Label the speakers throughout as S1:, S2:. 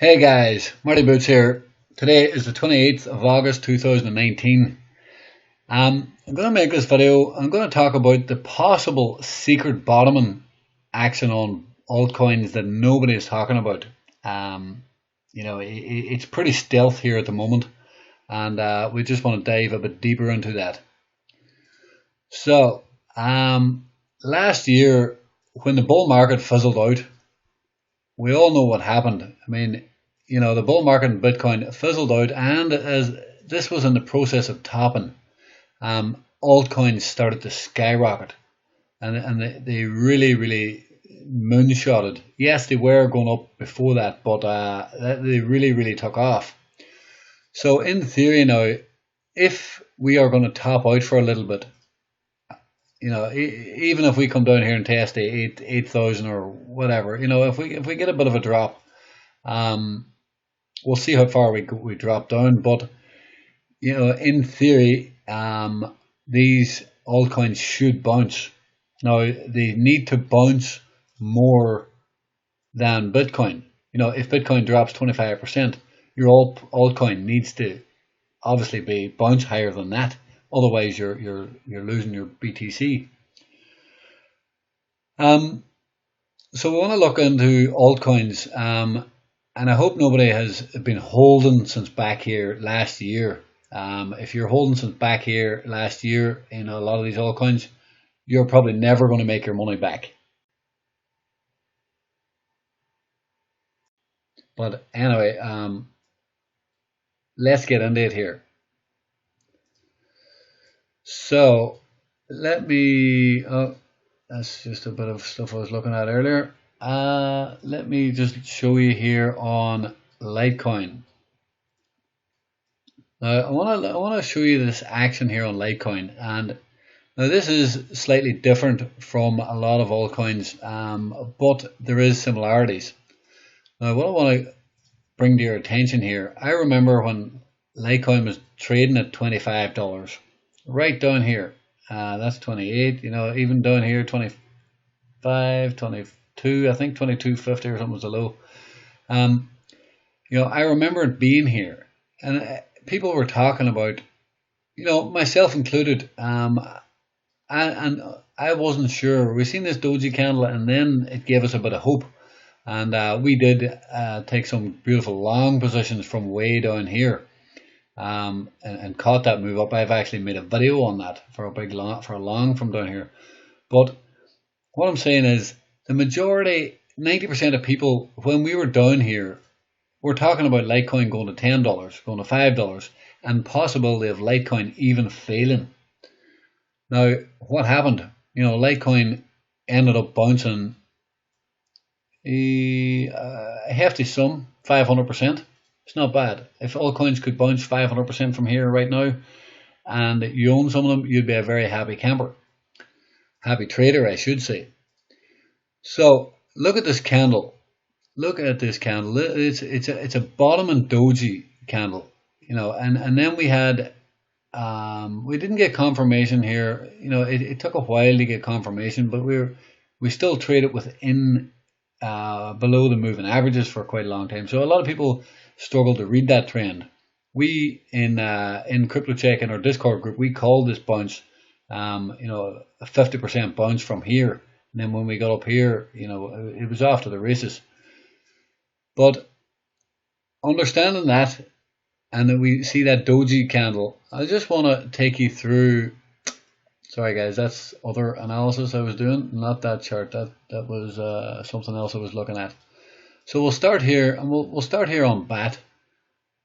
S1: Hey guys, Marty Boots here. Today is the 28th of August 2019. I'm going to make this video. I'm going to talk about the possible secret bottoming action on altcoins that nobody is talking about. It's pretty stealth here at the moment, and we just want to dive a bit deeper into that. So, last year when the bull market fizzled out, we all know what happened. I mean, the bull market in Bitcoin fizzled out, and as this was in the process of topping, altcoins started to skyrocket, and they really moonshotted. Yes, they were going up before that, but they really took off. So in theory now, if we are going to top out for a little bit, even if we come down here and test the 8,000 or whatever, if we get a bit of a drop, we'll see how far we drop down. But in theory, these altcoins should bounce. Now they need to bounce more than Bitcoin. If Bitcoin drops 25%, your altcoin needs to obviously be bounce higher than that. Otherwise, you're losing your BTC. So we want to look into altcoins, and I hope nobody has been holding since back here last year. If you're holding since back here last year in a lot of these altcoins, you're probably never going to make your money back. But anyway, let's get into it here. So let me, that's just a bit of stuff I was looking at earlier. Let me just show you here on Litecoin. Now I want to show you this action here on Litecoin, and now this is slightly different from a lot of altcoins, but there is similarities. Now what I want to bring to your attention here, I remember when Litecoin was trading at $25. Right down here, that's 28, even down here 25, 22, I think 22.50 or something was the low. I remember it being here, and people were talking about, myself included, and I wasn't sure. We seen this doji candle, and then it gave us a bit of hope, and we did take some beautiful long positions from way down here. And caught that move up. I've actually made a video on that for a long from down here. But what I'm saying is, the majority, 90% of people, when we were down here, we're talking about Litecoin going to $10, going to $5, and possibility of Litecoin even failing. Now, what happened? Litecoin ended up bouncing a hefty sum, 500%. It's not bad. If altcoins could bounce 500% from here right now, and you own some of them, you'd be a very happy camper. Happy trader, I should say. So look at this candle. Look at this candle. It's a bottom and doji candle, and then we had we didn't get confirmation here. It took a while to get confirmation, but we still traded within below the moving averages for quite a long time. So a lot of people struggle to read that trend. We in CryptoCheck in our Discord group, we called this bounce, a 50% bounce from here, and then when we got up here, it was off to the races. But understanding that, and then we see that doji candle, I just want to take you through. Sorry guys, that's other analysis I was doing, not that chart. That was something else I was looking at. So we'll start here, and we'll start here on BAT,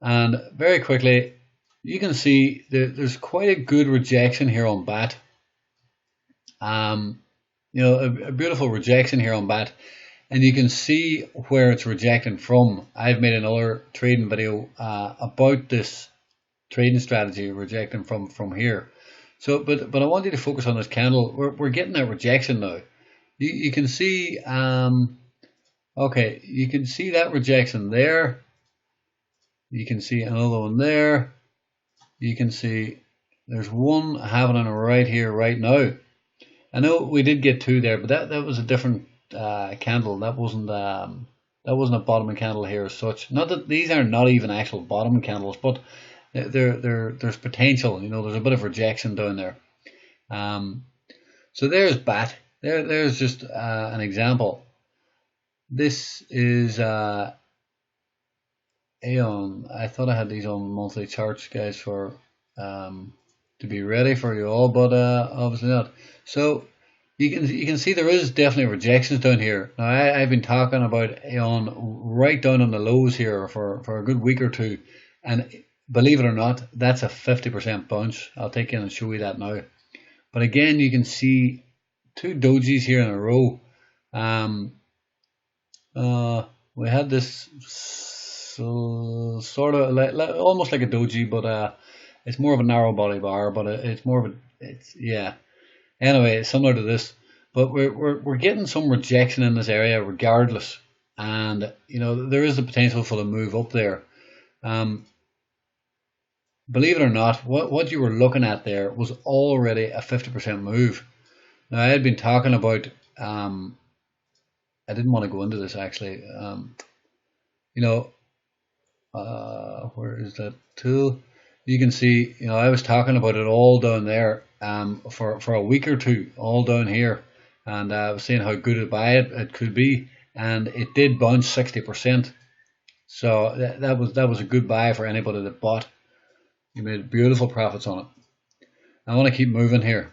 S1: and very quickly you can see there's quite a good rejection here on BAT. A beautiful rejection here on BAT, and you can see where it's rejecting from. I've made another trading video about this trading strategy, rejecting from here. So, but I want you to focus on this candle. We're getting that rejection now. You can see. Okay, you can see that rejection there. You can see another one there. You can see there's one happening right here, right now. I know we did get two there, but that was a different candle. That wasn't That wasn't a bottoming candle here as such. Not that these are not even actual bottom candles, but there's potential. You know, there's a bit of rejection down there. So there's BAT. There's just an example. This is Aeon. I thought I had these on monthly charts, guys, for to be ready for you all, but obviously not. So you can see there is definitely rejections down here. Now I've been talking about Aeon right down on the lows here for a good week or two, and believe it or not, that's a 50% bounce. I'll take in and show you that now. But again, you can see two dojis here in a row. We had this sort of almost like a doji, but it's more of a narrow body bar. But it's more of a yeah. Anyway, it's similar to this, but we're getting some rejection in this area regardless, and you know there is the potential for the move up there. Believe it or not, what you were looking at there was already a 50% move. Now I had been talking about I didn't want to go into this actually. You know, where is that tool? You can see, you know, I was talking about it all down there for a week or two, all down here, and I was saying how good a buy it could be, and it did bounce 60%. So that was a good buy for anybody that bought. You made beautiful profits on it. I want to keep moving here.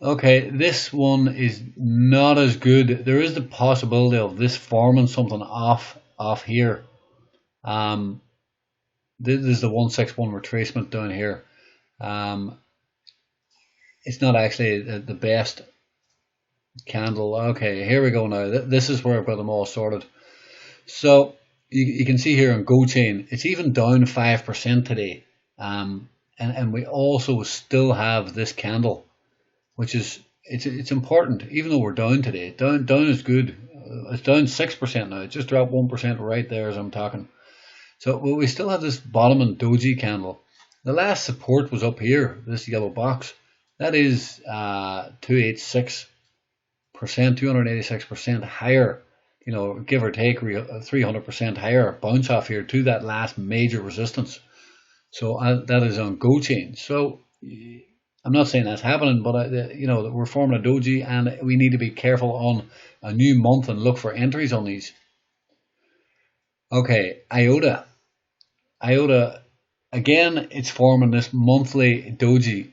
S1: Okay, this one is not as good. There is the possibility of this forming something off here. This is the 161 retracement down here. It's not actually the best candle. Okay, here we go now. This is where I've got them all sorted. So you can see here on GoChain, it's even down 5% today. And we also still have this candle, which is it's important. Even though we're down today, down is good. It's down 6% now. It just dropped 1% right there as I'm talking. So we still have this bottom and doji candle. The last support was up here, this yellow box. That is 286%, 286% higher. You know, give or take 300% higher bounce off here to that last major resistance. So that is on GoChain. So I'm not saying that's happening, but you know, we're forming a doji, and we need to be careful on a new month and look for entries on these. Okay, IOTA. IOTA, again, it's forming this monthly doji.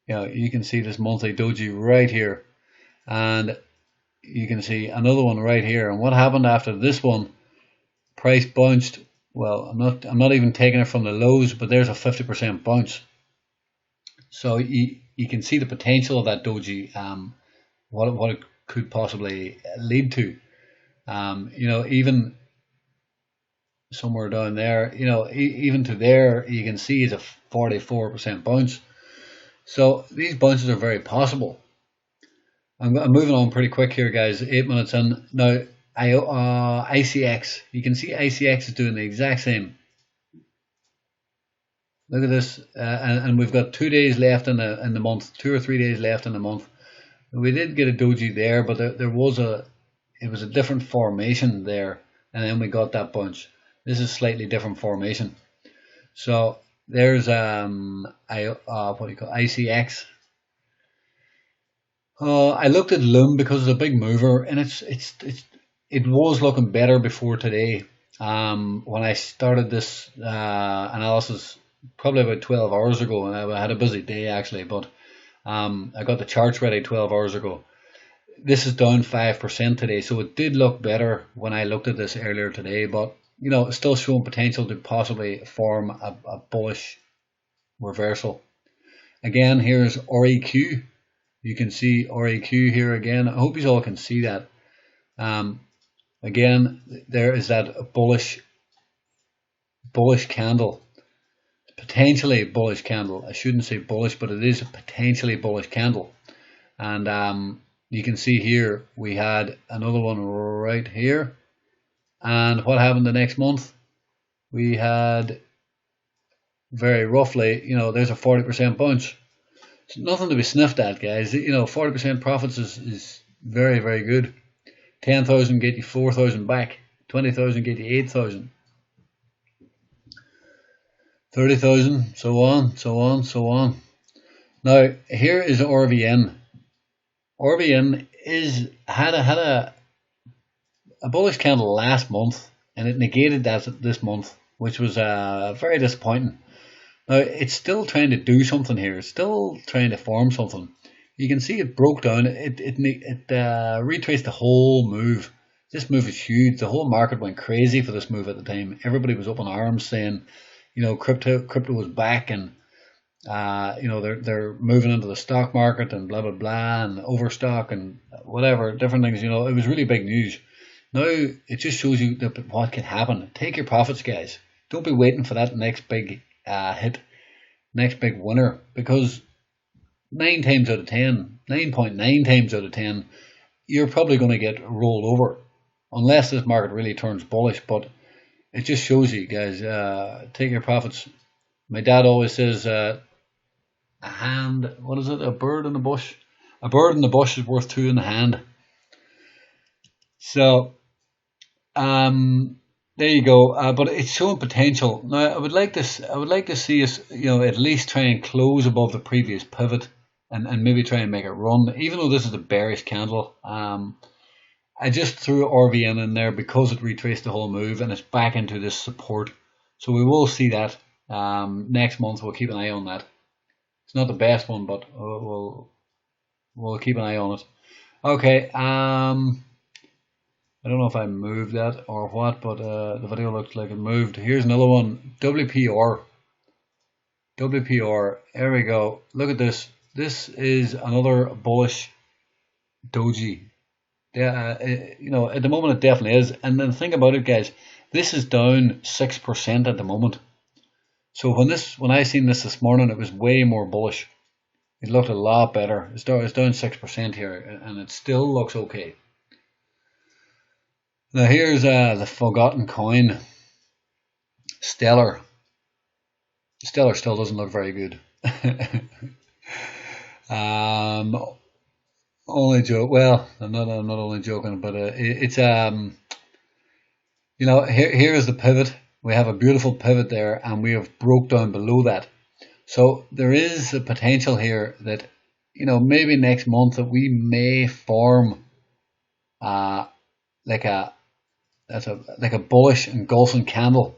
S1: You know, you can see this monthly doji right here, and you can see another one right here. And what happened after this one? Price bounced. Well, I'm not even taking it from the lows, but there's a 50% bounce. So you can see the potential of that doji, what it could possibly lead to. You know, even somewhere down there, you know, even to there, you can see is a 44% bounce. So these bounces are very possible. I'm moving on pretty quick here, guys. 8 minutes in now. ICX. You can see ICX is doing the exact same. Look at this, and we've got 2 days left in the month, 2 or 3 days left in the month. We did get a doji there, but it was a different formation there, and then we got that bunch. This is slightly different formation. So there's what do you call ICX. I looked at Loom because it's a big mover, and it was looking better before today. When I started this analysis probably about 12 hours ago, and I had a busy day actually, but I got the charts ready 12 hours ago. This is down 5% today, so it did look better when I looked at this earlier today, but you know, it's still showing potential to possibly form a bullish reversal. Again, here's REQ. You can see REQ here again. I hope you all can see that. Again, there is that bullish candle, potentially bullish candle. I shouldn't say bullish, but it is a potentially bullish candle. And you can see here we had another one right here. And what happened the next month? We had very roughly, you know, there's a 40% bounce. It's nothing to be sniffed at, guys. You know, 40% profits is Very, very good. 10,000 get you 4,000 back. 20,000 get you 8,000. 30,000, so on, so on, so on. Now here is RVN. RVN had a bullish candle last month, and it negated that this month, which was very disappointing. Now it's still trying to do something here. It's still trying to form something. You can see it broke down. It retraced the whole move. This move is huge. The whole market went crazy for this move at the time. Everybody was up in arms saying, crypto was back, and they're moving into the stock market and blah blah blah and overstock and whatever different things. It was really big news. Now it just shows you what can happen. Take your profits, guys. Don't be waiting for that next big hit, next big winner, because 9 times out of 10, 9.9 times out of 10, you're probably going to get rolled over, unless this market really turns bullish. But it just shows you, guys, take your profits. My dad always says, a bird in the bush? A bird in the bush is worth 2 in the hand. So, there you go. But it's showing potential. Now, I would like to see us, at least try and close above the previous pivot, and maybe try and make it run. Even though this is a bearish candle, I just threw RVN in there because it retraced the whole move and it's back into this support. So we will see that next month. We'll keep an eye on that. It's not the best one, but we'll keep an eye on it. Okay. I don't know if I moved that or what, but the video looks like it moved. Here's another one, WPR. WPR, there we go. Look at this. This is another bullish doji. Yeah, at the moment it definitely is. And then think about it, guys. This is down 6% at the moment. So when I seen this morning, it was way more bullish. It looked a lot better. It's down 6% here, and it still looks okay. Now here's the forgotten coin, Stellar. Stellar still doesn't look very good. Only joke. Well, I'm not only joking, but it's here is the pivot. We have a beautiful pivot there, and we have broke down below that. So there is a potential here that maybe next month that we may form like a bullish engulfing candle.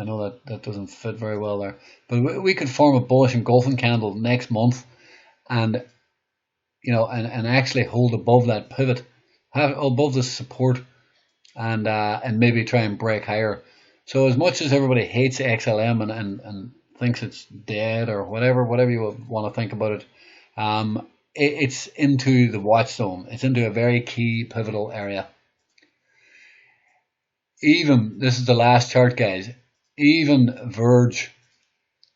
S1: I know that doesn't fit very well there, but we could form a bullish engulfing candle next month, and and actually hold above that pivot, have above the support, and maybe try and break higher. So as much as everybody hates XLM and thinks it's dead or whatever you want to think about it, it's into the watch zone. It's into a very key pivotal area. Even, this is the last chart, guys, even Verge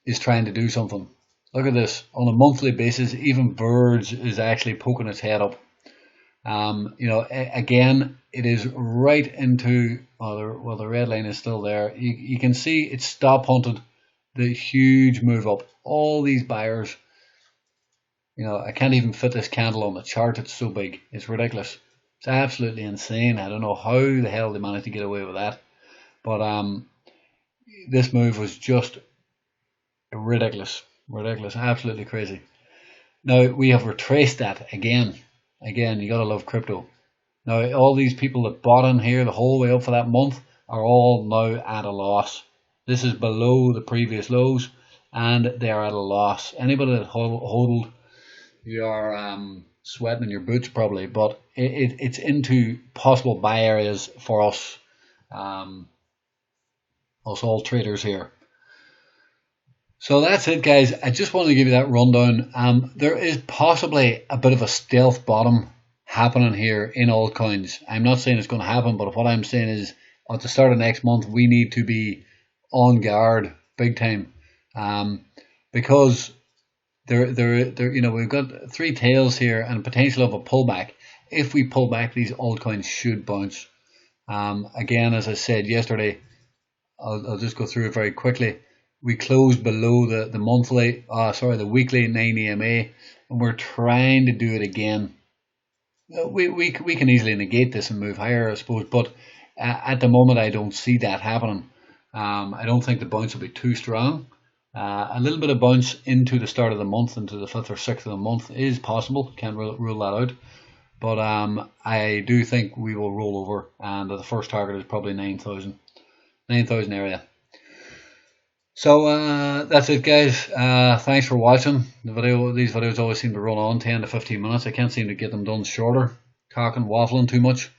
S1: is trying to do something. Look at this. On a monthly basis, even Verge is actually poking its head up. Again, it is right into, the red line is still there. You can see it's stop hunted the huge move up. All these buyers, I can't even fit this candle on the chart. It's so big. It's ridiculous. It's absolutely insane. I don't know how the hell they managed to get away with that. But this move was just ridiculous. Ridiculous. Absolutely crazy. Now we have retraced that again. Again, you gotta love crypto. Now all these people that bought in here the whole way up for that month are all now at a loss. This is below the previous lows, and they are at a loss. Anybody that hodled, you are sweating in your boots probably, but it's into possible buy areas for us, us all traders here. So that's it, guys. I just wanted to give you that rundown. There is possibly a bit of a stealth bottom happening here in altcoins. I'm not saying it's going to happen, but what I'm saying is at the start of next month we need to be on guard big time, because we've got 3 tails here and potential of a pullback. If we pull back, these altcoins should bounce. Again, as I said yesterday, I'll just go through it very quickly. We closed below the weekly 9 EMA, and we're trying to do it again. we can easily negate this and move higher, I suppose. But at the moment, I don't see that happening. I don't think the bounce will be too strong. A little bit of bounce into the start of the month, into the 5th or 6th of the month, is possible. Can't rule that out. But I do think we will roll over, and the first target is probably 9,000 area. So that's it, guys. Thanks for watching the video. These videos always seem to run on 10 to 15 minutes. I can't seem to get them done shorter, talking, waffling too much.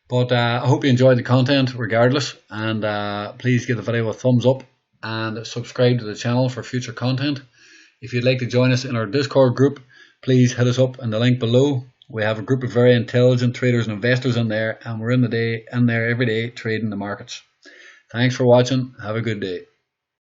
S1: But I hope you enjoyed the content regardless, and please give the video a thumbs up and subscribe to the channel for future content. If you'd like to join us in our Discord group, please hit us up in the link below. We have a group of very intelligent traders and investors in there, and we're in there every day trading the markets. Thanks for watching. Have a good day.